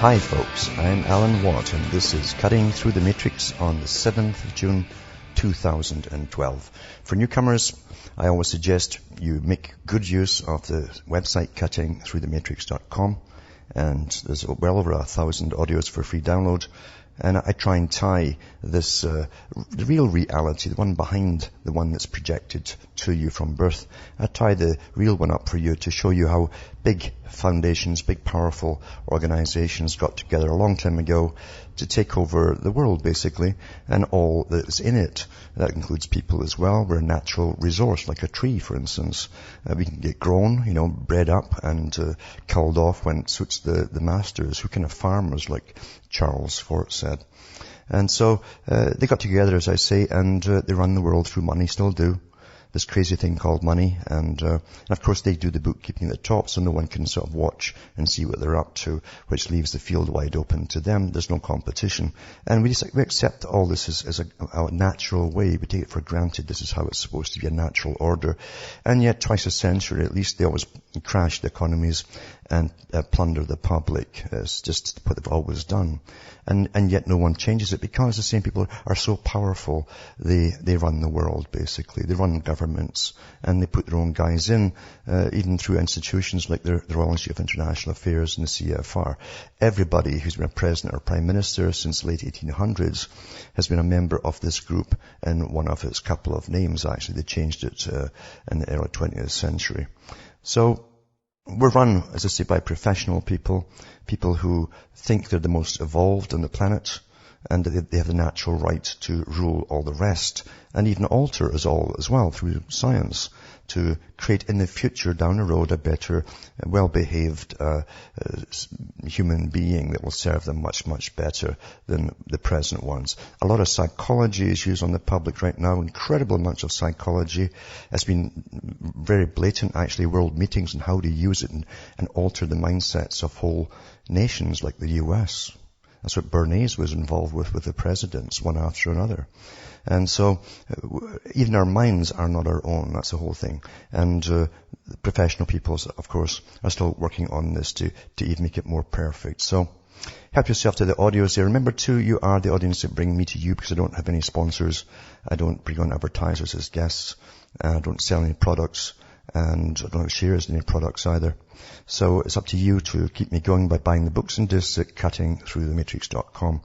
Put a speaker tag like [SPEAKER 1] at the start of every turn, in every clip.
[SPEAKER 1] Hi folks, I'm Alan Watt and this is Cutting Through the Matrix on the 7th of June 2012. For newcomers, I always suggest you make good use of the website cuttingthroughthematrix.com, and there's well over 1,000 audios for free download. And I try and tie this, the real reality, the one behind the one that's projected to you from birth. I tie the real one up for you to show you how big foundations, big powerful organizations got together a long time ago to take over the world, basically, and all that's in it. That includes people as well. We're a natural resource, like a tree, for instance. We can get grown, bred up and culled off when it suits the masters, who kind of farmers, like Charles Fort said. And so they got together, as I say, and they run the world through money, still do. This crazy thing called money, and of course they do the bookkeeping at the top, so no one can sort of watch and see what they're up to, which leaves the field wide open to them. There's no competition, and we accept all this as a natural way. We take it for granted. This is how it's supposed to be, a natural order. And yet twice a century at least, they always crash the economies and plunder the public. It's just what they've always done. And yet no one changes it, because the same people are so powerful. They run the world, basically. They run governments, and they put their own guys in, even through institutions like the Royal Institute of International Affairs and the CFR. Everybody who's been a president or prime minister since the late 1800s has been a member of this group, and one of its couple of names, actually. They changed it in the early 20th century. So we're run, as I say, by professional people who think they're the most evolved on the planet, and they have the natural right to rule all the rest, and even alter us all as well through science, to create in the future, down the road, a better, well-behaved human being that will serve them much, much better than the present ones. A lot of psychology is used on the public right now, incredible amounts of psychology. It's been very blatant, actually, world meetings on how to use it and alter the mindsets of whole nations like the US. That's what Bernays was involved with the presidents, one after another. And so even our minds are not our own. That's the whole thing. And professional people, of course, are still working on this to even make it more perfect. So help yourself to the audios there. Remember, too, you are the audience that bring me to you, because I don't have any sponsors. I don't bring on advertisers as guests. I don't sell any products. And I don't have shares in any products either. So it's up to you to keep me going by buying the books and discs at cuttingthroughthematrix.com.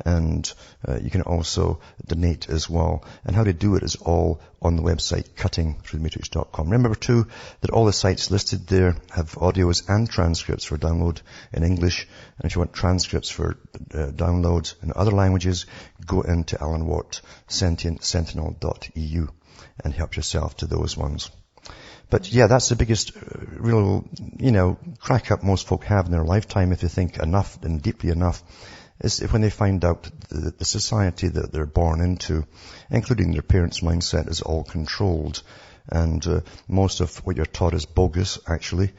[SPEAKER 1] And you can also donate as well. And how to do it is all on the website cuttingthroughthematrix.com. Remember too that all the sites listed there have audios and transcripts for download in English. And if you want transcripts for download in other languages, go into Alan Watt Sentinel.eu and help yourself to those ones. But yeah, that's the biggest real, crack up most folk have in their lifetime, if they think enough and deeply enough, is when they find out the society that they're born into, including their parents' mindset, is all controlled. And most of what you're taught is bogus, actually.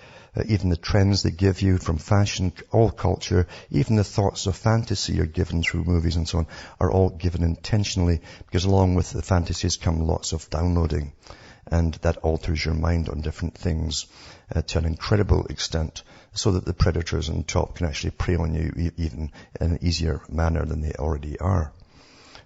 [SPEAKER 1] Even the trends they give you from fashion, all culture, even the thoughts of fantasy you're given through movies and so on, are all given intentionally, because along with the fantasies come lots of downloading. And that alters your mind on different things to an incredible extent, so that the predators on top can actually prey on you even in an easier manner than they already are.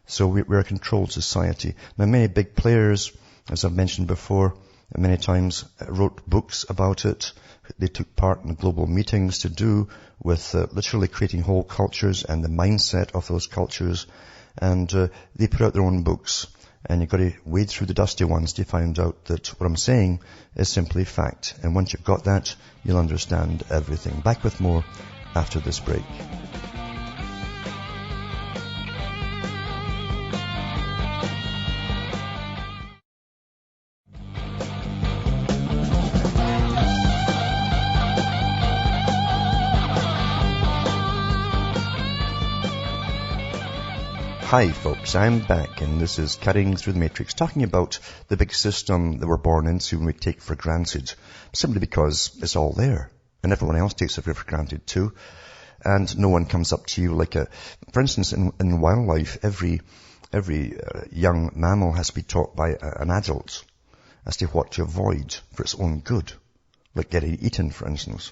[SPEAKER 1] So we're a controlled society. Now, many big players, as I've mentioned before, many times wrote books about it. They took part in global meetings to do with literally creating whole cultures and the mindset of those cultures. And they put out their own books. And you've got to wade through the dusty ones to find out that what I'm saying is simply fact. And once you've got that, you'll understand everything. Back with more after this break. Hi folks, I'm back, and this is Cutting Through the Matrix, talking about the big system that we're born into and we take for granted, simply because it's all there, and everyone else takes it for granted too. And no one comes up to you like for instance, in wildlife, every young mammal has to be taught by an adult as to what to avoid for its own good, like getting eaten, for instance.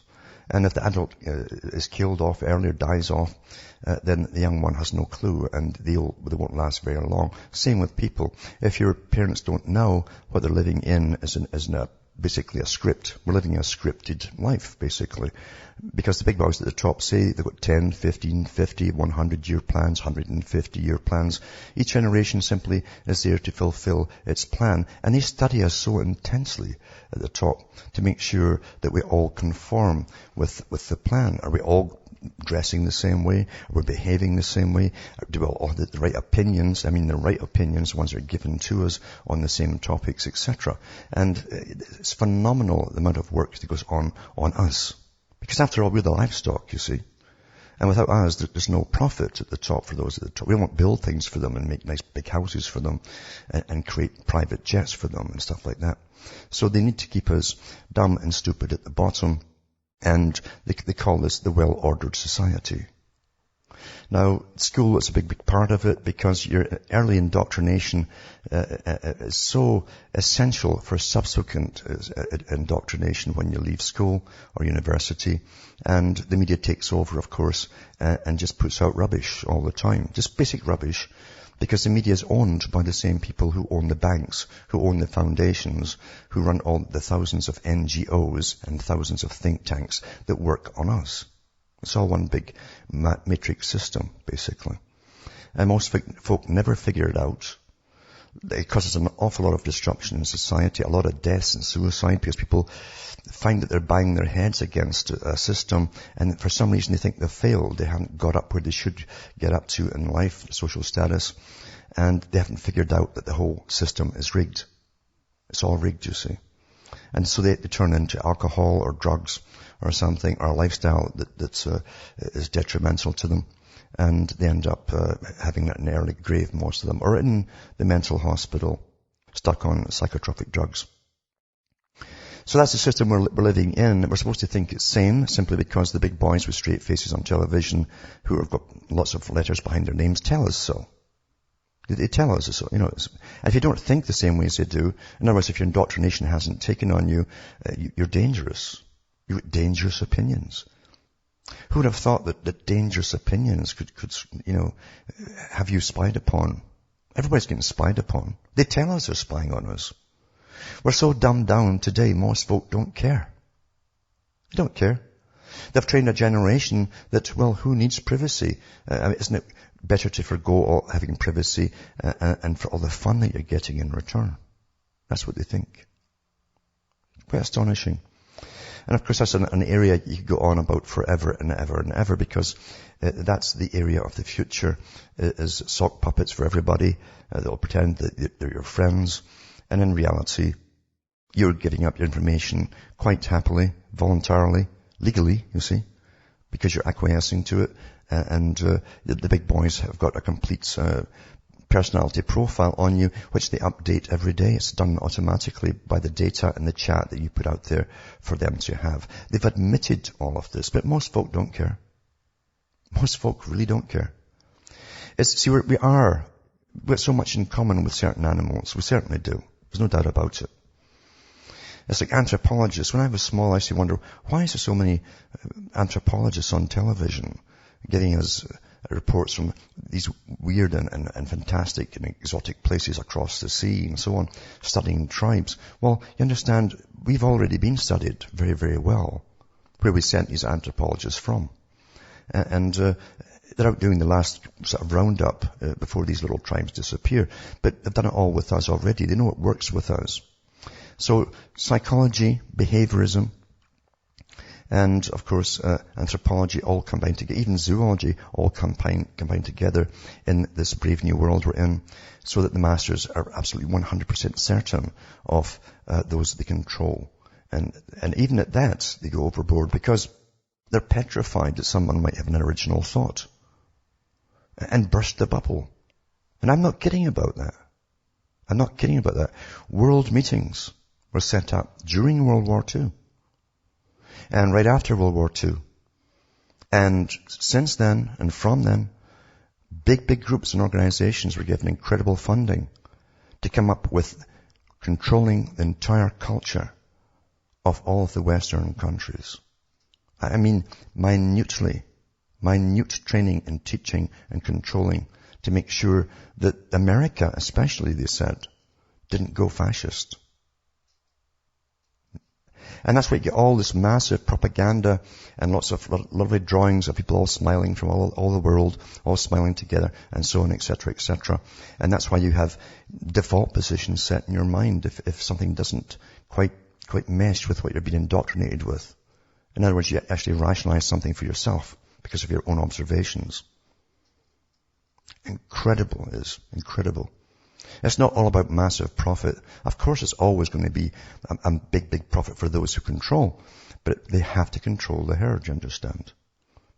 [SPEAKER 1] And if the adult is killed off early or dies off, then the young one has no clue, and they won't last very long. Same with people. If your parents don't know what they're living in is basically a script. We're living a scripted life, basically. Because the big boys at the top say they've got 10, 15, 50, 100-year plans, 150-year plans. Each generation simply is there to fulfill its plan. And they study us so intensely at the top to make sure that we all conform with the plan. Are we all dressing the same way? Are we behaving the same way? Do we all have the right opinions? I mean, the right opinions, ones that are given to us on the same topics, etc. And it's phenomenal the amount of work that goes on us. Because after all, we're the livestock, you see. And without us, there's no profit at the top for those at the top. We won't build things for them and make nice big houses for them and create private jets for them and stuff like that. So they need to keep us dumb and stupid at the bottom. And they call this the well-ordered society. Now, school is a big part of it because your early indoctrination is so essential for subsequent indoctrination when you leave school or university. And the media takes over, of course, and just puts out rubbish all the time. Just basic rubbish. Because the media is owned by the same people who own the banks, who own the foundations, who run all the thousands of NGOs and thousands of think tanks that work on us. It's all one big matrix system, basically. And most folk never figure it out. It causes an awful lot of disruption in society, a lot of deaths and suicide, because people find that they're banging their heads against a system, and for some reason they think they've failed. They haven't got up where they should get up to in life, social status, and they haven't figured out that the whole system is rigged. It's all rigged, you see. And so they turn into alcohol or drugs or something, or a lifestyle that is detrimental to them. And they end up having an early grave, most of them, or in the mental hospital, stuck on psychotropic drugs. So that's the system we're living in. We're supposed to think it's sane simply because the big boys with straight faces on television who have got lots of letters behind their names tell us so. They tell us so. You know, and if you don't think the same way as they do, in other words, if your indoctrination hasn't taken on you, you're dangerous. You've got dangerous opinions. Who would have thought that dangerous opinions could have you spied upon? Everybody's getting spied upon. They tell us they're spying on us. We're so dumbed down today, most folk don't care. They don't care. They've trained a generation that, well, who needs privacy? Isn't it better to forgo all having privacy and for all the fun that you're getting in return? That's what they think. Quite astonishing. And of course, that's an area you could go on about forever and ever and ever, because that's the area of the future, is sock puppets for everybody. They'll pretend that they're your friends. And in reality, you're giving up your information quite happily, voluntarily, legally, you see, because you're acquiescing to it. And the big boys have got a complete personality profile on you, which they update every day. It's done automatically by the data and the chat that you put out there for them to have. They've admitted all of this, but most folk don't care. Most folk really don't care. We've got so much in common with certain animals. We certainly do. There's no doubt about it. It's like anthropologists. When I was small, I used to wonder, why is there so many anthropologists on television giving us reports from these weird and fantastic and exotic places across the sea and so on, studying tribes? Well, you understand, we've already been studied very, very well, where we sent these anthropologists from. And they're out doing the last sort of roundup before these little tribes disappear. But they've done it all with us already. They know it works with us. So psychology, behaviorism, and of course anthropology all combined together, even zoology all combined together in this brave new world we're in, so that the masters are absolutely 100% certain of those they control. And even at that, they go overboard because they're petrified that someone might have an original thought and burst the bubble. And I'm not kidding about that. I'm not kidding about that. World meetings were set up during World War II and right after World War II. And since then and from then, big groups and organizations were given incredible funding to come up with controlling the entire culture of all of the Western countries. I mean minute training and teaching and controlling to make sure that America, especially, they said, didn't go fascist. And that's why you get all this massive propaganda and lots of lovely drawings of people all smiling from all the world, all smiling together, and so on, etc., etc. And that's why you have default positions set in your mind if something doesn't quite mesh with what you're being indoctrinated with. In other words, you actually rationalize something for yourself because of your own observations. Incredible it is. Incredible. It's not all about massive profit. Of course, it's always going to be a big profit for those who control. But they have to control the herd, you understand?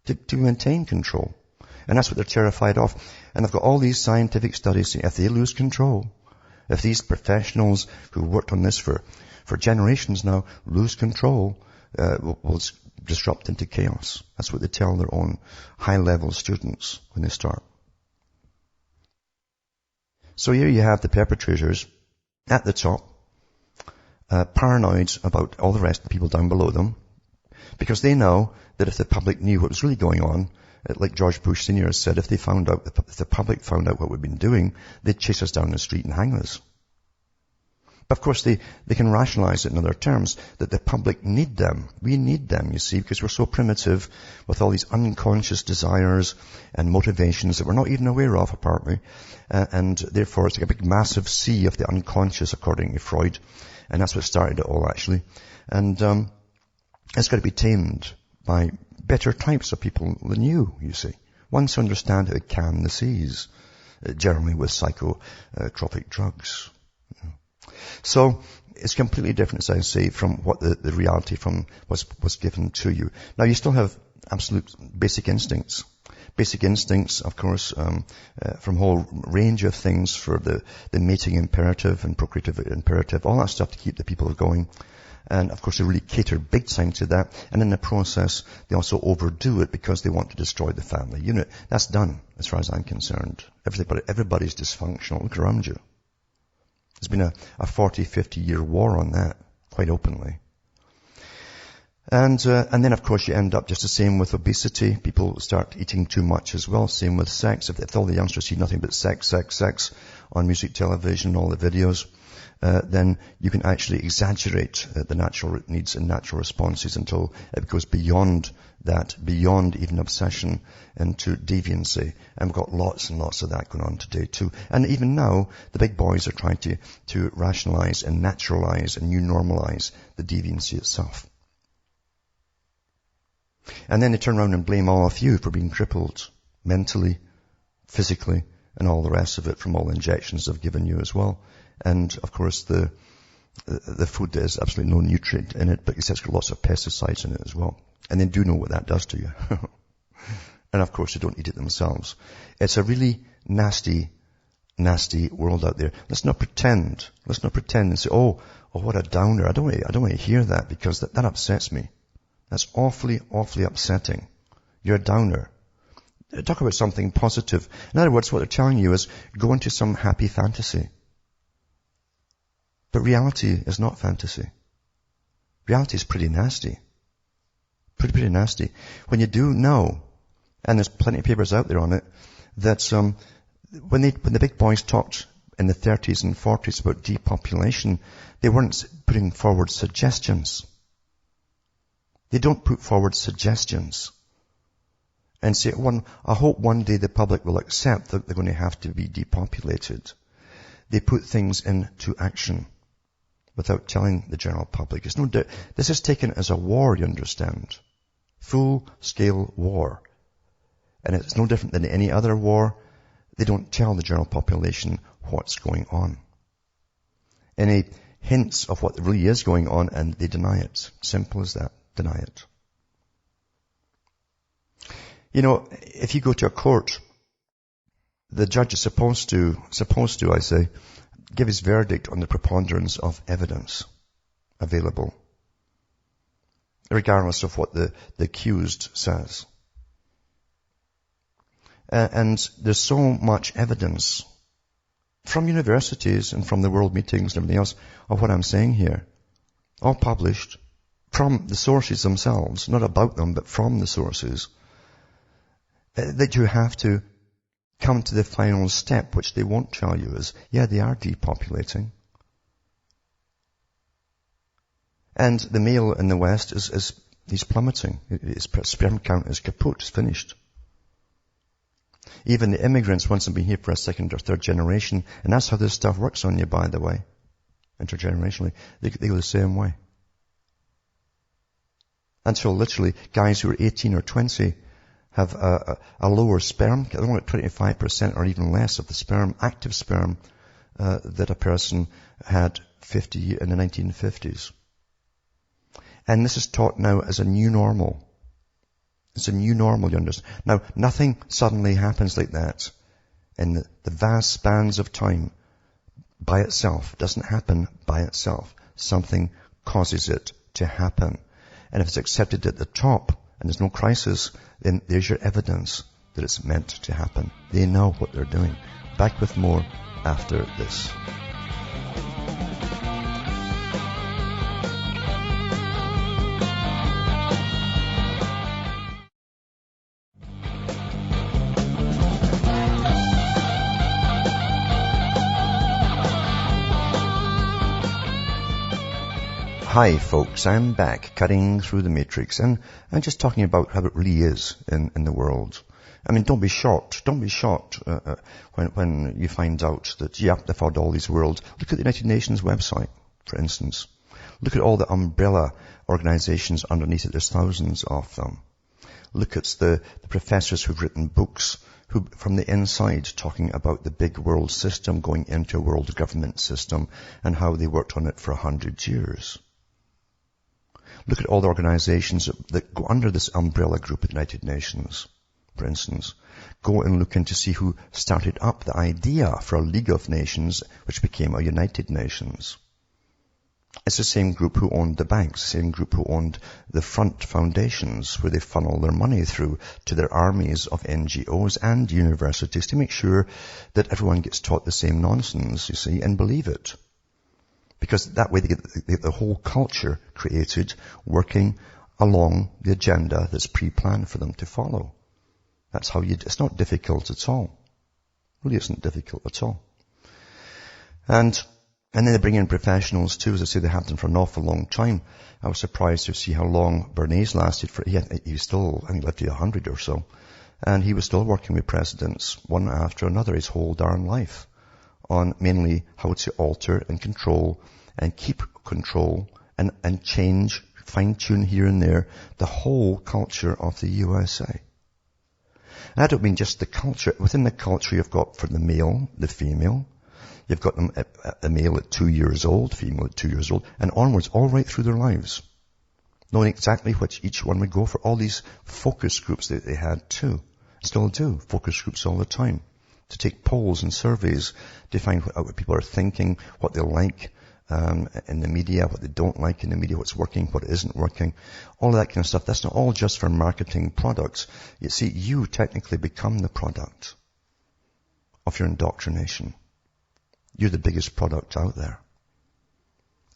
[SPEAKER 1] To maintain control. And that's what they're terrified of. And I've got all these scientific studies saying if they lose control, if these professionals who worked on this for generations now lose control, will disrupt into chaos. That's what they tell their own high-level students when they start. So here you have the perpetrators at the top, paranoid about all the rest of the people down below them, because they know that if the public knew what was really going on, like George Bush Sr. said, if the public found out what we've been doing, they'd chase us down the street and hang us. But of course they can rationalize it in other terms, that the public need them. We need them, you see, because we're so primitive with all these unconscious desires and motivations that we're not even aware of, apparently. And therefore it's like a big massive sea of the unconscious, according to Freud. And that's what started it all, actually. And it's got to be tamed by better types of people than you see. Ones who understand how to calm the seas, generally with psychotropic drugs. So it's completely different, as I say, from what the reality from was given to you. Now you still have absolute basic instincts. Basic instincts, of course, from a whole range of things for the mating imperative and procreative imperative, all that stuff to keep the people going. And of course they really cater big time to that. And in the process, they also overdo it because they want to destroy the family unit. That's done, as far as I'm concerned. Everybody's dysfunctional. Look around you. There's been a 40, 50-year war on that, quite openly. And then of course you end up just the same with obesity. People start eating too much as well. Same with sex. If all the youngsters see nothing but sex on music, television, all the videos, then you can actually exaggerate the natural needs and natural responses until it goes beyond that, beyond even obsession, into deviancy. And we've got lots and lots of that going on today too. And even now, the big boys are trying to rationalize and naturalize and new normalize the deviancy itself. And then they turn around and blame all of you for being crippled mentally, physically, and all the rest of it from all the injections they've given you as well. And of course the food, there's absolutely no nutrient in it, but it's got lots of pesticides in it as well. And they do know what that does to you. And of course they don't eat it themselves. It's a really nasty world out there. Let's not pretend and say, oh, what a downer. I don't want to hear that, because that upsets me. That's awfully upsetting. You're a downer. Talk about something positive. In other words, what they're telling you is go into some happy fantasy. But reality is not fantasy. Reality is pretty nasty. Pretty nasty. When you do know, and there's plenty of papers out there on it, that when the big boys talked in the 30s and 40s about depopulation, they weren't putting forward suggestions. They don't put forward suggestions and say, I hope one day the public will accept that they're going to have to be depopulated. They put things into action without telling the general public. This is taken as a war, you understand. Full-scale war. And it's no different than any other war. They don't tell the general population what's going on. Any hints of what really is going on, and they deny it. Simple as that. Deny it. You know, if you go to a court, the judge is supposed to, I say, give his verdict on the preponderance of evidence available, regardless of what the accused says. And there's so much evidence from universities and from the world meetings and everything else of what I'm saying here, all published, from the sources themselves, not about them, but from the sources, that you have to come to the final step, which they won't tell you is, yeah, they are depopulating. And the male in the West he's plummeting. His sperm count is kaput, it's finished. Even the immigrants, once they've been here for a second or third generation, and that's how this stuff works on you, by the way, intergenerationally, they go the same way. Until literally guys who are 18 or 20 have a lower sperm, they're only at 25% or even less of the sperm, active sperm, that a person had in the 1950s. And this is taught now as a new normal. It's a new normal, you understand. Now, nothing suddenly happens like that in the vast spans of time by itself. It doesn't happen by itself. Something causes it to happen. And if it's accepted at the top and there's no crisis, then there's your evidence that it's meant to happen. They know what they're doing. Back with more after this. Hi folks, I'm back cutting through the matrix and I'm just talking about how it really is in the world. I mean, don't be shocked when you find out that, yeah, they've had all these worlds. Look at the United Nations website, for instance. Look at all the umbrella organizations underneath it. There's thousands of them. Look at the professors who've written books who, from the inside, talking about the big world system going into a world government system and how they worked on it for 100 years. Look at all the organizations that go under this umbrella group of the United Nations, for instance. Go and look in to see who started up the idea for a League of Nations, which became a United Nations. It's the same group who owned the banks, the same group who owned the front foundations, where they funnel their money through to their armies of NGOs and universities to make sure that everyone gets taught the same nonsense, you see, and believe it. Because that way they get the whole culture created working along the agenda that's pre-planned for them to follow. That's how it's not difficult at all. Really isn't difficult at all. And then they bring in professionals too. As I say, they have them for an awful long time. I was surprised to see how long Bernays lasted for. He was still, I think, lived to 100 or so. And he was still working with presidents, one after another, his whole darn life, on mainly how to alter and control and keep control and change, fine-tune here and there, the whole culture of the USA. And I don't mean just the culture. Within the culture you've got for the male, the female. You've got them, a male at 2 years old, female at 2 years old, and onwards, all right through their lives. Knowing exactly which each one would go for. All these focus groups that they had too. Still do. Focus groups all the time. To take polls and surveys to find what people are thinking, what they like in the media, what they don't like in the media, what's working, what isn't working. All of that kind of stuff. That's not all just for marketing products. You see, you technically become the product of your indoctrination. You're the biggest product out there.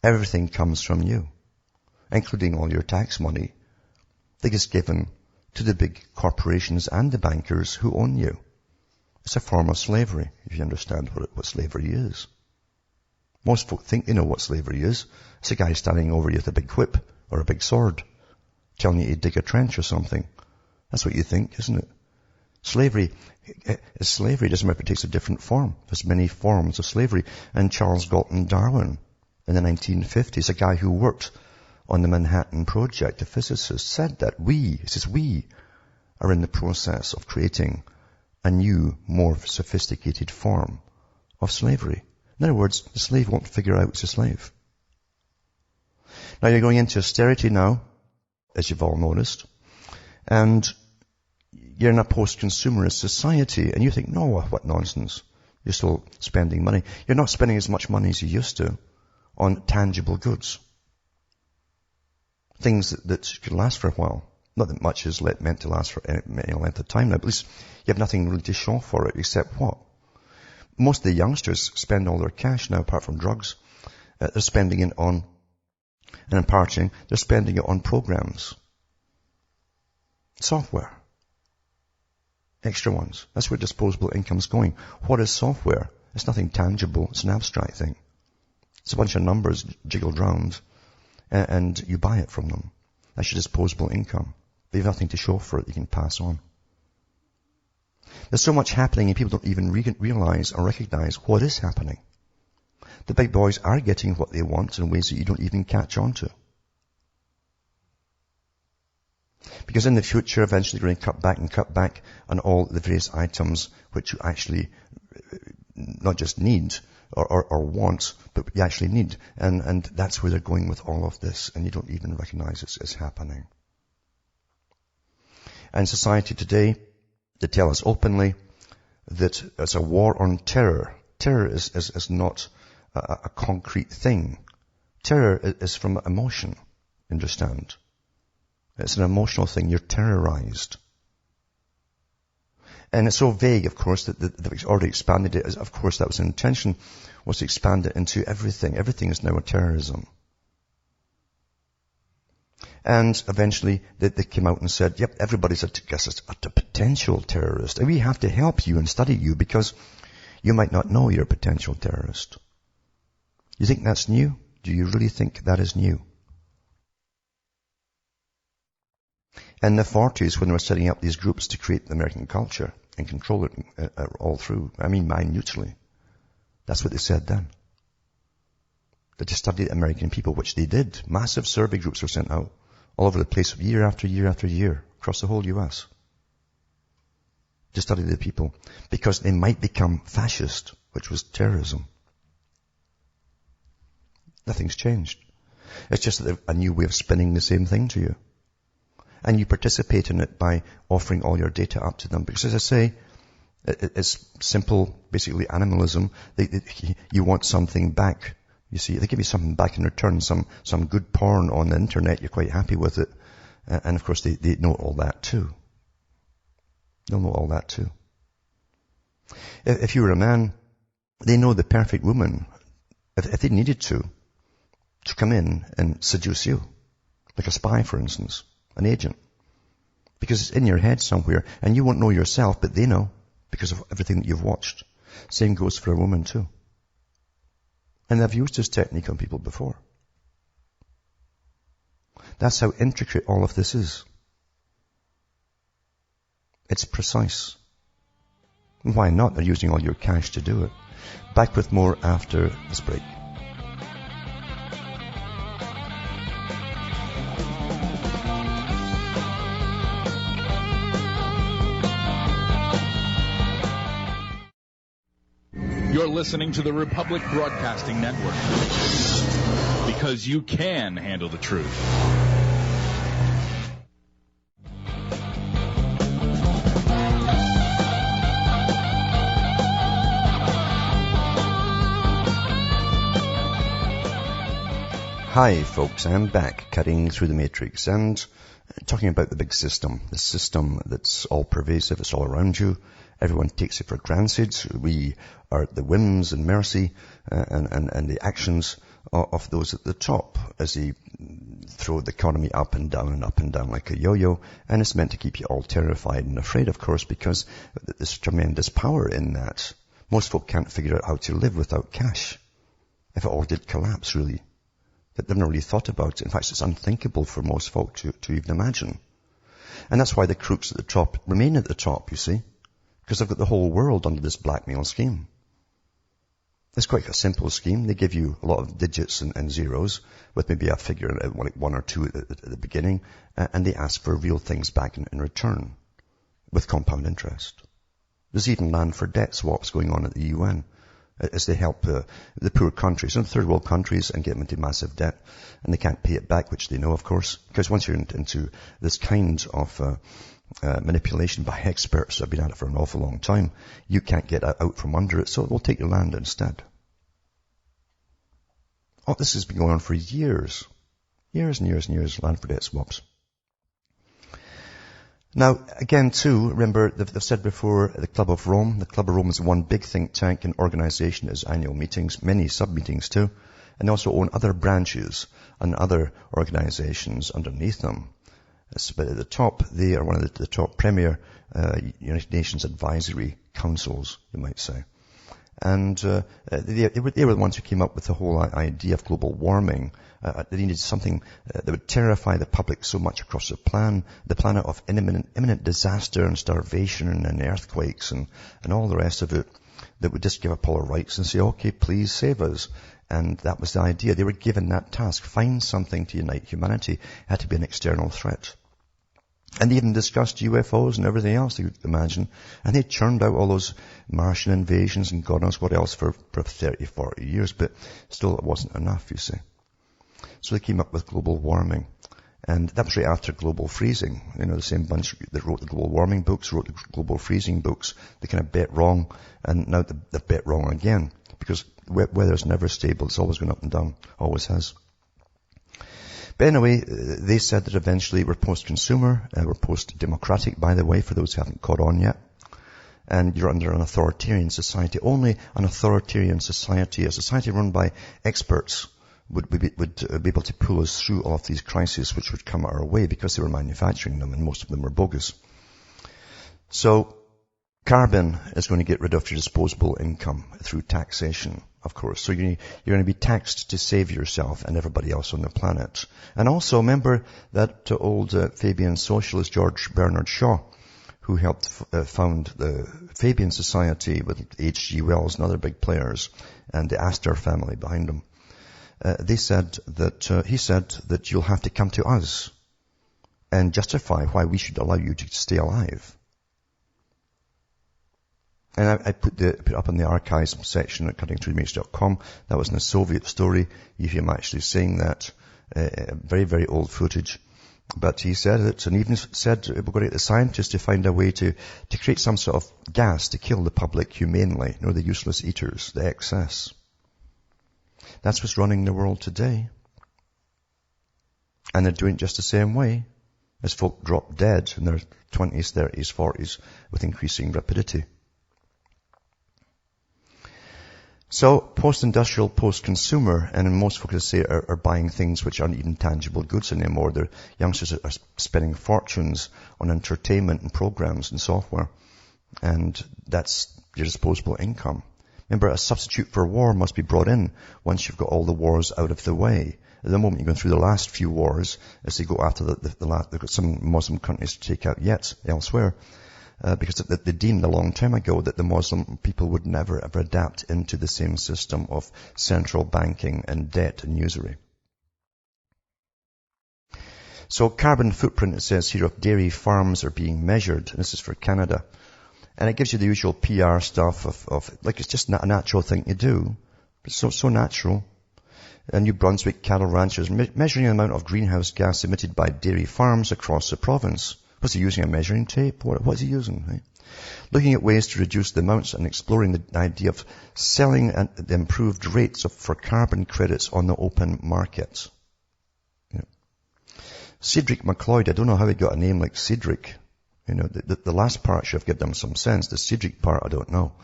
[SPEAKER 1] Everything comes from you, including all your tax money that gets given to the big corporations and the bankers who own you. It's a form of slavery, if you understand what slavery is. Most folk think they know what slavery is. It's a guy standing over you with a big whip or a big sword, telling you to dig a trench or something. That's what you think, isn't it? Slavery doesn't matter if it takes a different form. There's many forms of slavery. And Charles Galton Darwin, in the 1950s, a guy who worked on the Manhattan Project, a physicist, said that we are in the process of creating a new, more sophisticated form of slavery. In other words, the slave won't figure out it's a slave. Now you're going into austerity now, as you've all noticed, and you're in a post-consumerist society, and you think, no, what nonsense. You're still spending money. You're not spending as much money as you used to on tangible goods. Things that could last for a while. Not that much is meant to last for any length of time now, but at least you have nothing really to show for it, except what? Most of the youngsters spend all their cash now, apart from drugs. They're spending it on And in partying, they're spending it on programs. Software. Extra ones. That's where disposable income's going. What is software? It's nothing tangible. It's an abstract thing. It's a bunch of numbers jiggled round, and you buy it from them. That's your disposable income. But you have nothing to show for it you can pass on. There's so much happening and people don't even realize or recognize what is happening. The big boys are getting what they want in ways that you don't even catch on to. Because in the future, eventually you're going to cut back on all the various items which you actually not just need or want, but you actually need. And that's where they're going with all of this, and you don't even recognize it's happening. And society today, they tell us openly that it's a war on terror. Terror is not a concrete thing. Terror is from emotion, understand? It's an emotional thing. You're terrorized. And it's so vague, of course, that they've already expanded it. Of course, that was the intention, was to expand it into everything. Everything is now a terrorism. And eventually, they came out and said, yep, everybody's a potential terrorist. And we have to help you and study you because you might not know you're a potential terrorist. You think that's new? Do you really think that is new? In the 40s, when they were setting up these groups to create the American culture and control it all through, minutely, that's what they said then. They just studied American people, which they did. Massive survey groups were sent out all over the place, year after year after year, across the whole U.S. to study the people, because they might become fascist, which was terrorism. Nothing's changed. It's just a new way of spinning the same thing to you. And you participate in it by offering all your data up to them. Because as I say, it's simple, basically animalism. You want something back. You see, they give you something back in return, some good porn on the internet, you're quite happy with it. And of course they know all that too. They'll know all that too. If you were a man, they know the perfect woman, if they needed to come in and seduce you. Like a spy, for instance. An agent. Because it's in your head somewhere, and you won't know yourself, but they know, because of everything that you've watched. Same goes for a woman too. And they've used this technique on people before. That's how intricate all of this is. It's precise. Why not? They're using all your cash to do it. Back with more after this break.
[SPEAKER 2] You're listening to the Republic Broadcasting Network. Because you can handle the truth.
[SPEAKER 1] Hi folks, I'm back cutting through the matrix and talking about the big system. The system that's all pervasive, it's all around you. Everyone takes it for granted. We are at the whims and mercy and the actions of those at the top as they throw the economy up and down like a yo-yo. And it's meant to keep you all terrified and afraid, of course, because there's tremendous power in that. Most folk can't figure out how to live without cash. If it all did collapse, really. They've never really thought about it. In fact, it's unthinkable for most folk to even imagine. And that's why the crooks at the top remain at the top, you see. Because they've got the whole world under this blackmail scheme. It's quite a simple scheme. They give you a lot of digits and zeros with maybe a figure, like one or two at the beginning, and they ask for real things back in return with compound interest. There's even land for debt swaps going on at the UN as they help the poor countries, and third world countries, and get them into massive debt, and they can't pay it back, which they know, of course, because once you're into this kind of manipulation by experts who have been at it for an awful long time, you can't get out from under it, so we'll take your land instead. Oh, this has been going on for years. Years and years and years, land for debt swaps. Now, again, too, remember, they've said before, the Club of Rome. The Club of Rome is one big think tank and organization. It has annual meetings, many sub-meetings too. and they also own other branches and other organizations underneath them. But at the top, they are one of the top premier United Nations advisory councils, you might say. And they were the ones who came up with the whole idea of global warming. They needed something that would terrify the public so much across the planet of imminent disaster and starvation and earthquakes and all the rest of it, that would just give up all our rights and say, okay, please save us. And that was the idea. They were given that task. Find something to unite humanity. It had to be an external threat. And they even discussed UFOs and everything else you could imagine. And they churned out all those Martian invasions and God knows what else for 30, 40 years. But still it wasn't enough, you see. So they came up with global warming. And that was right after global freezing. You know, the same bunch that wrote the global warming books, wrote the global freezing books. They kind of bet wrong. And now they've bet wrong again. Because weather's never stable. It's always going up and down. Always has. But anyway, they said that eventually we're post-consumer, we're post-democratic, by the way, for those who haven't caught on yet. And you're under an authoritarian society. Only an authoritarian society, a society run by experts, would be able to pull us through all of these crises which would come our way because they were manufacturing them and most of them were bogus. So, carbon is going to get rid of your disposable income through taxation, of course. So you're going to be taxed to save yourself and everybody else on the planet. And also remember that old Fabian socialist George Bernard Shaw, who helped found the Fabian Society with H.G. Wells and other big players, and the Astor family behind him. He said that you'll have to come to us and justify why we should allow you to stay alive. And I put up in the archives section at cuttingthroughthematrix.com. That was in a Soviet story. You hear him actually saying that. Very, very old footage. But he said it, and even said we're going to get the scientists to find a way to create some sort of gas to kill the public humanely. You know, the useless eaters, the excess. That's what's running the world today. And they're doing it just the same way as folk drop dead in their 20s, 30s, 40s with increasing rapidity. So, post-industrial, post-consumer, and most folk, as I say, are buying things which aren't even tangible goods anymore. The youngsters are spending fortunes on entertainment and programs and software. And that's your disposable income. Remember, a substitute for war must be brought in once you've got all the wars out of the way. At the moment, you're going through the last few wars as they go after the last. They've got some Muslim countries to take out yet elsewhere. Because they deemed a long time ago that the Muslim people would never ever adapt into the same system of central banking and debt and usury. So carbon footprint, it says here, of dairy farms are being measured. And this is for Canada. And it gives you the usual PR stuff of like it's just not a natural thing to do. It's so natural. And New Brunswick cattle ranchers measuring the amount of greenhouse gas emitted by dairy farms across the province. Was he using a measuring tape? What is he using? Right? Looking at ways to reduce the amounts and exploring the idea of selling the improved rates for carbon credits on the open market. Yeah. Cedric MacLeod, I don't know how he got a name like Cedric. You know, the last part should have given them some sense. The Cedric part, I don't know.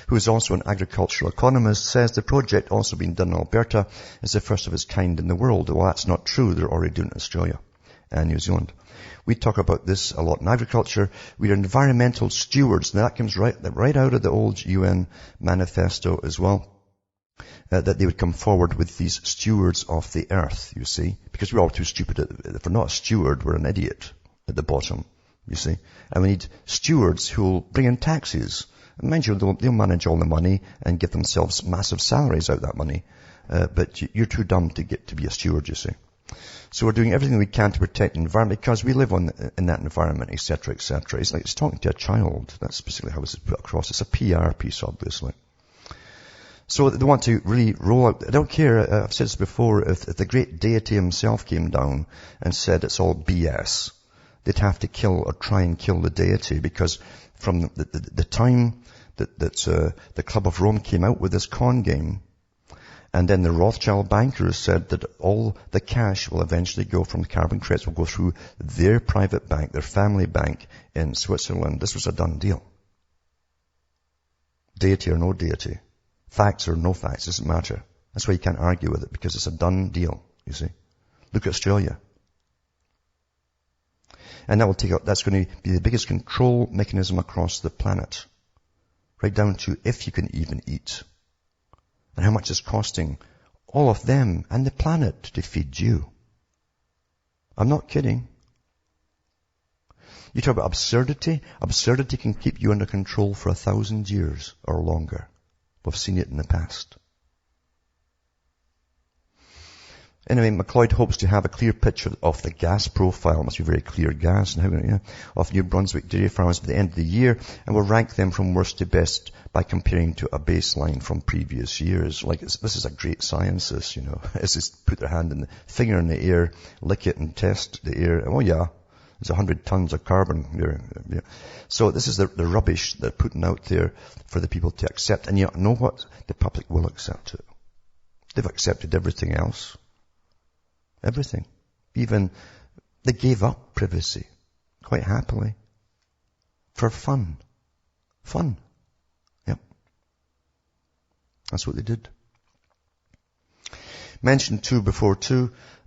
[SPEAKER 1] Who is also an agricultural economist, says the project also being done in Alberta is the first of its kind in the world. Well, that's not true. They're already doing it in Australia and New Zealand. We talk about this a lot in agriculture. We are environmental stewards. Now that comes right out of the old UN manifesto as well. That they would come forward with these stewards of the earth, you see. Because we're all too stupid. If we're not a steward, we're an idiot at the bottom, you see. And we need stewards who will bring in taxes. And mind you, they'll manage all the money and give themselves massive salaries out of that money. But you're too dumb to get to be a steward, you see. So we're doing everything we can to protect the environment because we live in that environment, etc., etc. It's like it's talking to a child. That's basically how it's put across. It's a PR piece, obviously. So they want to really roll out. I don't care. I've said this before. If the great deity himself came down and said it's all BS, they'd have to kill or try and kill the deity because from the time that the Club of Rome came out with this con game. And then the Rothschild bankers said that all the cash will eventually go from the carbon credits will go through their private bank, their family bank in Switzerland. This was a done deal. Deity or no deity. Facts or no facts, doesn't matter. That's why you can't argue with it, because it's a done deal, you see. Look at Australia. And that's going to be the biggest control mechanism across the planet. Right down to if you can even eat. And how much it's costing all of them and the planet to feed you. I'm not kidding. You talk about absurdity. Absurdity can keep you under control for 1,000 years or longer. We've seen it in the past. Anyway, McLeod hopes to have a clear picture of the gas profile, must be very clear gas, and of New Brunswick dairy farms by the end of the year, and will rank them from worst to best by comparing to a baseline from previous years. This is a great science, this, It's just put their finger in the air, lick it and test the air. Oh yeah, there's 100 tons of carbon there. Yeah. So this is the rubbish they're putting out there for the people to accept. And you know what? The public will accept it. They've accepted everything else. Everything. Even they gave up privacy quite happily for fun. Fun. Yep. That's what they did. Mentioned before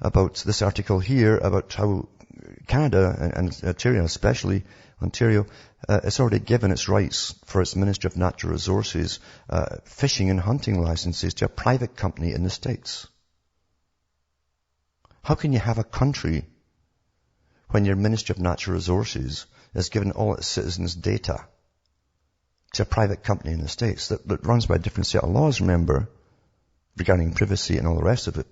[SPEAKER 1] about this article here about how Canada and Ontario especially, Ontario, has already given its rights for its Ministry of Natural Resources, fishing and hunting licenses to a private company in the States. How can you have a country when your Ministry of Natural Resources has given all its citizens data to a private company in the States that runs by a different set of laws, remember, regarding privacy and all the rest of it?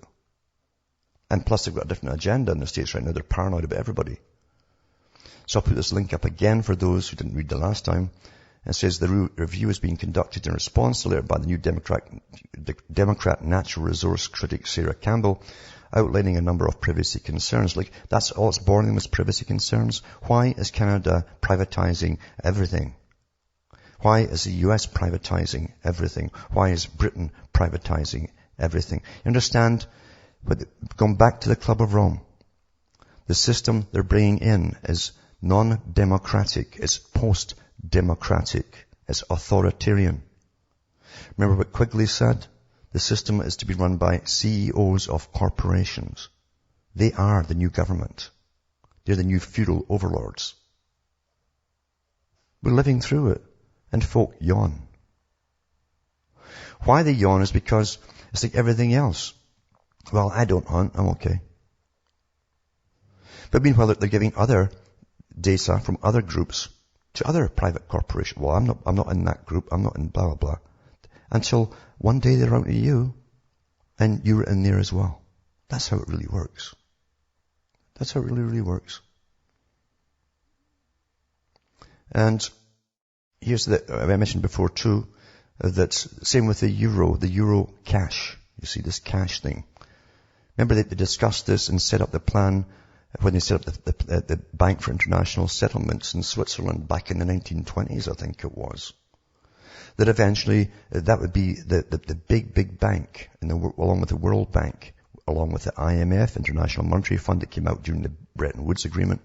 [SPEAKER 1] And plus they've got a different agenda in the States right now. They're paranoid about everybody. So I'll put this link up again for those who didn't read the last time. It says the review is being conducted in response to a letter by the new Democrat natural resource critic Sarah Campbell, outlining a number of privacy concerns. That's all it's born in was privacy concerns. Why is Canada privatizing everything? Why is the US privatizing everything? Why is Britain privatizing everything? You understand? Going back to the Club of Rome, the system they're bringing in is non-democratic. It's post-democratic. It's authoritarian. Remember what Quigley said? The system is to be run by CEOs of corporations. They are the new government. They're the new feudal overlords. We're living through it, and folk yawn. Why they yawn is because it's like everything else. Well, I don't hunt, I'm okay. But meanwhile, they're giving other data from other groups to other private corporations. Well, I'm not in that group, I'm not in blah, blah, blah. Until one day they're out to you, and you're in there as well. That's how it really works. That's how it really, really works. And here's I mentioned before too, that same with the euro cash. You see this cash thing. Remember they discussed this and set up the plan when they set up the Bank for International Settlements in Switzerland back in the 1920s, I think it was. That eventually that would be the big bank along with the World Bank, along with the IMF, International Monetary Fund that came out during the Bretton Woods Agreement.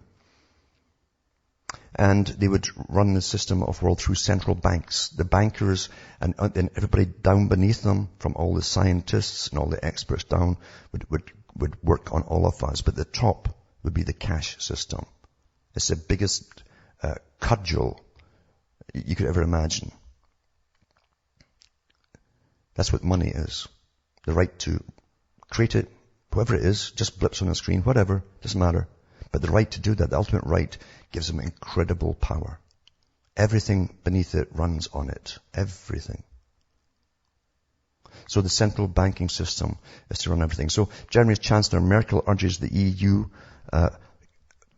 [SPEAKER 1] And they would run the system of world through central banks. The bankers and everybody down beneath them, from all the scientists and all the experts down, would work on all of us. But the top would be the cash system. It's the biggest cudgel you could ever imagine. That's what money is. The right to create it, whatever it is, just blips on the screen, whatever, doesn't matter. But the right to do that, the ultimate right, gives them incredible power. Everything beneath it runs on it. Everything. So the central banking system is to run everything. So Germany's Chancellor Merkel urges the EU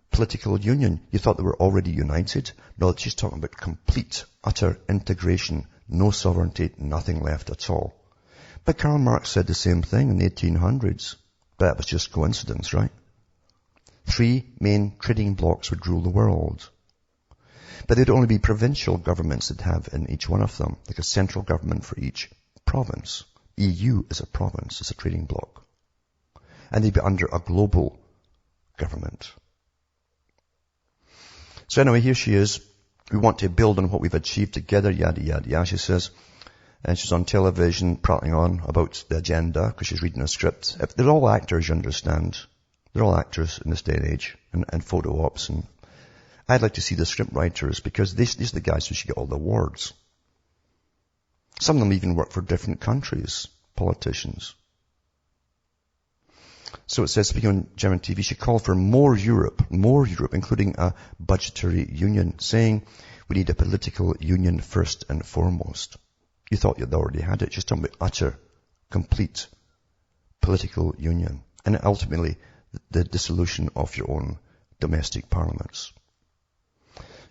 [SPEAKER 1] political union. You thought they were already united? No, she's talking about complete, utter integration. No sovereignty, nothing left at all. But Karl Marx said the same thing in the 1800s. But that was just coincidence, right? 3 main trading blocks would rule the world. But they'd only be provincial governments that have in each one of them, like a central government for each province. EU is a province, it's a trading block. And they'd be under a global government. So anyway, here she is. We want to build on what we've achieved together, yada, yada, yada. She says, And she's on television prattling on about the agenda because she's reading a script. They're all actors, you understand. They're all actors in this day and age, and photo ops. And I'd like to see the script writers, because these are the guys who should get all the awards. Some of them even work for different countries, politicians. So it says, speaking on German TV, she called for more Europe, including a budgetary union, saying we need a political union first and foremost. You thought you'd already had it. She's talking about utter, complete political union. And ultimately, the dissolution of your own domestic parliaments.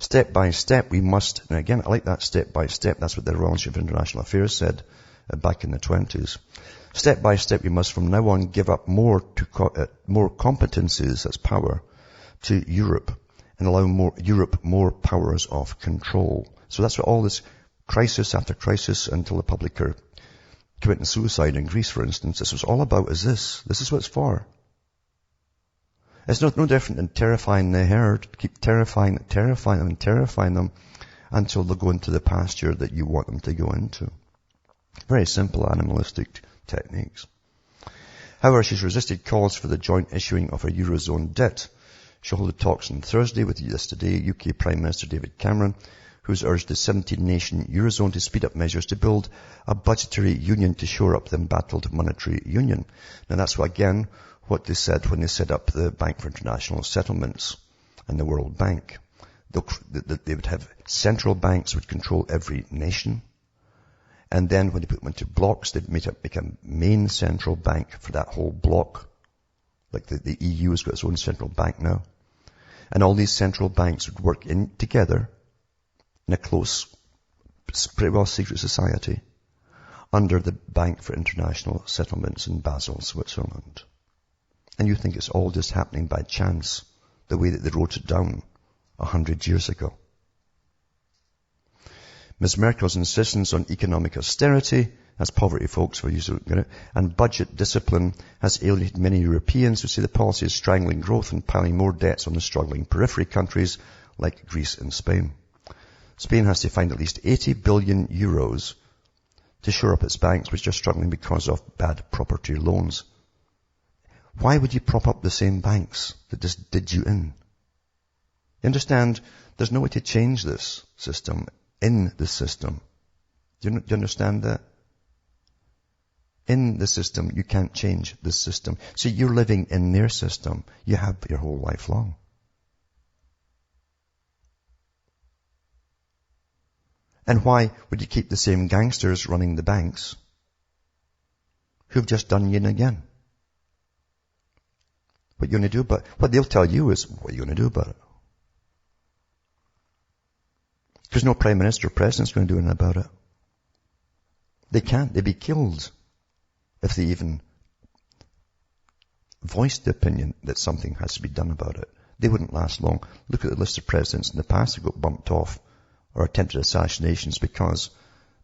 [SPEAKER 1] Step by step, we must, and again, I like that step by step. That's what the Royal Institute of International Affairs said back in the 20s. Step by step, we must from now on give up more competencies, that's power, to Europe, and allow Europe more powers of control. So that's what all this crisis after crisis until the public are committing suicide in Greece, for instance, this was all about is this. This is what it's for. It's no different than terrifying the herd. Keep terrifying them until they go into the pasture that you want them to go into. Very simple animalistic techniques. However, she's resisted calls for the joint issuing of a Eurozone debt. She'll hold talks on Thursday with yesterday UK Prime Minister David Cameron, who's urged the 17-nation Eurozone to speed up measures to build a budgetary union to shore up the embattled monetary union. Now that's what they said when they set up the Bank for International Settlements and the World Bank. They would have central banks would control every nation. And then when they put them into blocks, they'd make a main central bank for that whole block. Like the EU has got its own central bank now. And all these central banks would work together in a close, pretty well secret society under the Bank for International Settlements in Basel, Switzerland. And you think it's all just happening by chance, the way that they wrote it down 100 years ago. Ms. Merkel's insistence on economic austerity, that's poverty, folks, we're used to looking at it, and budget discipline has alienated many Europeans who say the policy is strangling growth and piling more debts on the struggling periphery countries like Greece and Spain. Spain has to find at least 80 billion euros to shore up its banks, which are struggling because of bad property loans. Why would you prop up the same banks that just did you in? You understand, there's no way to change this system in the system. Do you understand that? In the system, you can't change the system. See, you're living in their system. You have your whole life long. And why would you keep the same gangsters running the banks who've just done you in again? What you're going to do about it? What they'll tell you is, what are you going to do about it? Because no prime minister or president's going to do anything about it. They can't. They'd be killed if they even voiced the opinion that something has to be done about it. They wouldn't last long. Look at the list of presidents in the past who got bumped off or attempted assassinations because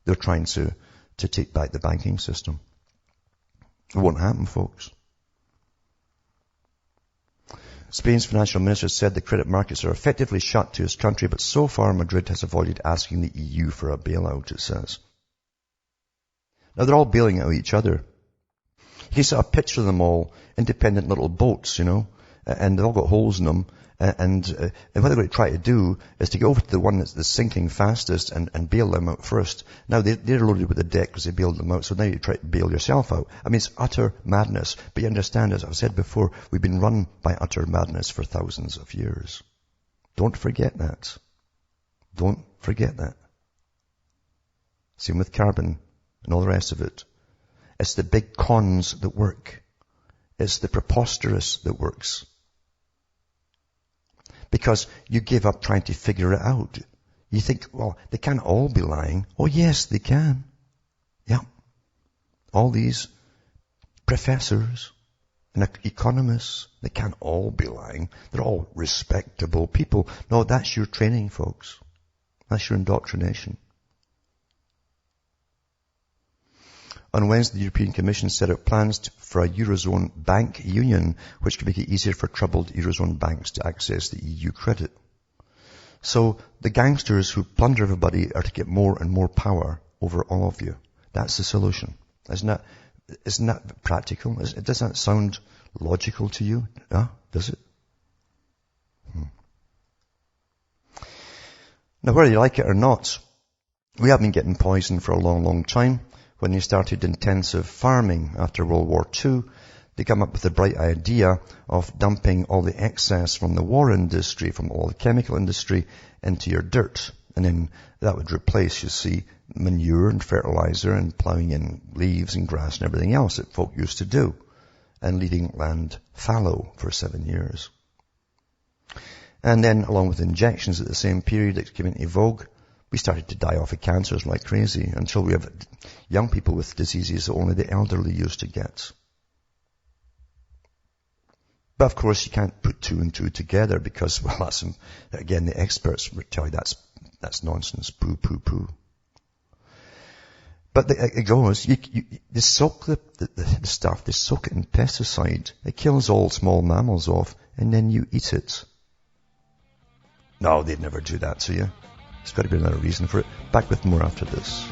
[SPEAKER 1] they're trying to take back the banking system. It won't happen, folks. Spain's financial minister said the credit markets are effectively shut to his country, but so far Madrid has avoided asking the EU for a bailout, it says. Now they're all bailing out each other. You can sort of picture them all, independent little boats, and they've all got holes in them, and what they're going to try to do is to get over to the one that's sinking fastest and bail them out first. Now they're loaded with the debt because they bailed them out, so now you try to bail yourself out. I mean, it's utter madness. But you understand, as I've said before, we've been run by utter madness for thousands of years. Don't forget that. Don't forget that. Same with carbon and all the rest of it. It's the big cons that work. It's the preposterous that works. Because you give up trying to figure it out. You think, well, they can't all be lying. Oh yes, they can. Yeah. All these professors and economists, they can't all be lying. They're all respectable people. No, that's your training, folks. That's your indoctrination. On Wednesday, the European Commission set out plans for a Eurozone bank union, which could make it easier for troubled Eurozone banks to access the EU credit. So the gangsters who plunder everybody are to get more and more power over all of you. That's the solution. Isn't that practical? Does that sound logical to you? Does it? Now, whether you like it or not, we have been getting poisoned for a long, long time. When they started intensive farming after World War II, they come up with the bright idea of dumping all the excess from the war industry, from all the chemical industry, into your dirt. And then that would replace, you see, manure and fertilizer and plowing in leaves and grass and everything else that folk used to do, and leaving land fallow for 7 years. And then, along with injections at the same period that came into vogue, we started to die off of cancers like crazy until we have young people with diseases that only the elderly used to get. But of course, you can't put two and two together because, well, that's, again, the experts would tell you that's nonsense, poo, poo, poo. But it goes, they soak the stuff, they soak it in pesticide. It kills all small mammals off, and then you eat it. No, they'd never do that to you. There's got to be another reason for it. Back with more after this.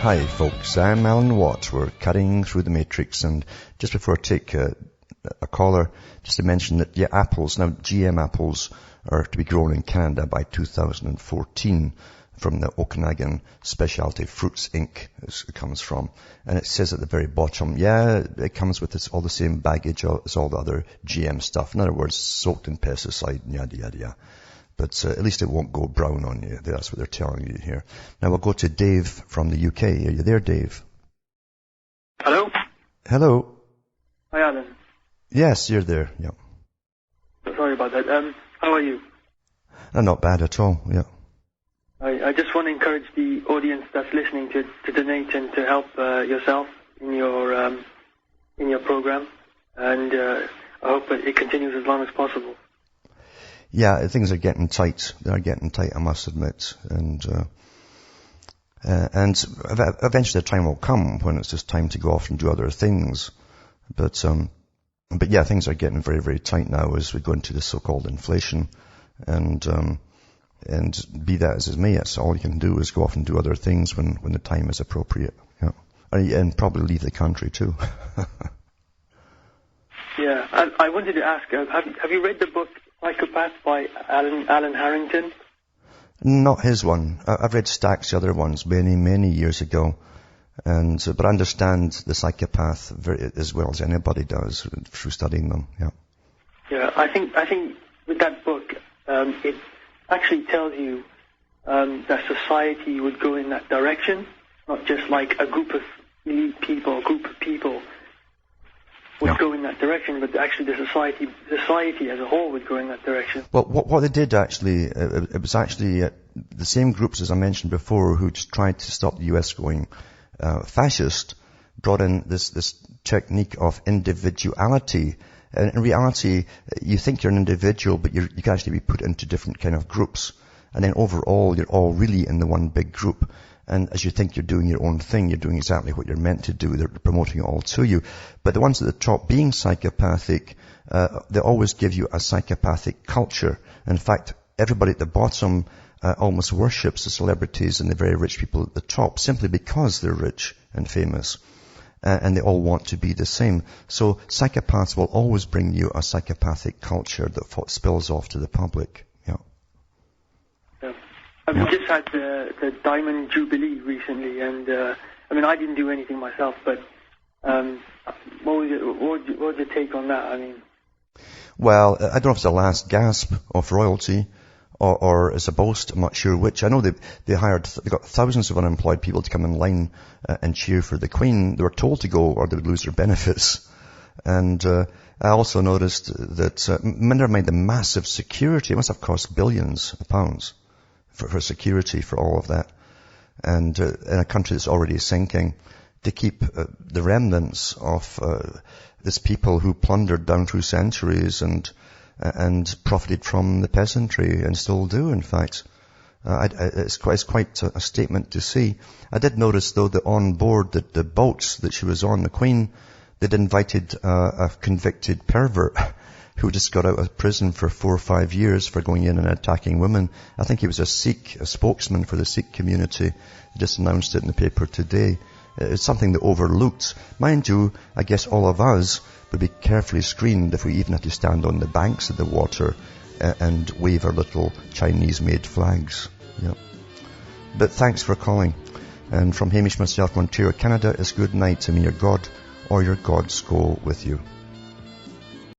[SPEAKER 1] Hi folks, I'm Alan Watt. We're cutting through the matrix, and just before I take a caller, just to mention that apples, now GM apples are to be grown in Canada by 2014 from the Okanagan Specialty Fruits Inc. it comes from. And it says at the very bottom, it comes with all the same baggage as all the other GM stuff. In other words, soaked in pesticide, yada, yada, yada. But at least it won't go brown on you. That's what they're telling you here. Now we'll go to Dave from the UK. Are you there, Dave?
[SPEAKER 3] Hello?
[SPEAKER 1] Hello.
[SPEAKER 3] Hi, Alan.
[SPEAKER 1] Yes, you're there, yeah.
[SPEAKER 3] Sorry about that. How are you?
[SPEAKER 1] Not bad at all, yeah.
[SPEAKER 3] I just want to encourage the audience that's listening to donate and to help yourself in your program. And I hope that it continues as long as possible.
[SPEAKER 1] Yeah, things are getting tight. They're getting tight, I must admit. And eventually the time will come when it's just time to go off and do other things. But yeah, things are getting very, very tight now as we go into the so-called inflation. And be that as it may, it's all you can do is go off and do other things when the time is appropriate. Yeah. And probably leave the country too.
[SPEAKER 3] Yeah, I wanted to ask, have you read the book Psychopaths by Alan Harrington?
[SPEAKER 1] Not his one. I've read stacks of other ones many, many years ago. But I understand the psychopath as well as anybody does through studying them. Yeah.
[SPEAKER 3] Yeah, I think with that book, it actually tells you that society would go in that direction, not just like a group of elite people, a group of people would go in that direction, but actually the society as a whole would go in that direction. Well,
[SPEAKER 1] what they did actually, it was actually the same groups as I mentioned before who tried to stop the US going fascist, brought in this technique of individuality. And in reality, you think you're an individual, but you can actually be put into different kind of groups. And then overall, you're all really in the one big group. And as you think you're doing your own thing, you're doing exactly what you're meant to do. They're promoting it all to you. But the ones at the top being psychopathic, they always give you a psychopathic culture. In fact, everybody at the bottom almost worships the celebrities and the very rich people at the top simply because they're rich and famous. And they all want to be the same. So psychopaths will always bring you a psychopathic culture that spills off to the public. Yeah.
[SPEAKER 3] We just had the Diamond Jubilee recently, and I mean, I didn't do anything myself, but what was your take on that? I mean,
[SPEAKER 1] well, I don't know if it's the last gasp of royalty or as a boast. I'm not sure which. I know they got thousands of unemployed people to come in line and cheer for the Queen. They were told to go or they would lose their benefits. And I also noticed that, never mind the massive security, it must have cost billions of pounds for security for all of that. And in a country that's already sinking, to keep the remnants of this people who plundered down through centuries and profited from the peasantry and still do, in fact. It's quite a statement to see. I did notice, though, that on board the boats that she was on, the Queen, they'd invited a convicted pervert who just got out of prison for 4 or 5 years for going in and attacking women. I think he was a spokesman for the Sikh community. He just announced it in the paper today. It's something that overlooked. Mind you, I guess all of us would be carefully screened if we even had to stand on the banks of the water and wave our little Chinese-made flags. Yep. But thanks for calling. And from Hamish myself, Ontario, Canada, it's good night, and may your God or your gods go with you.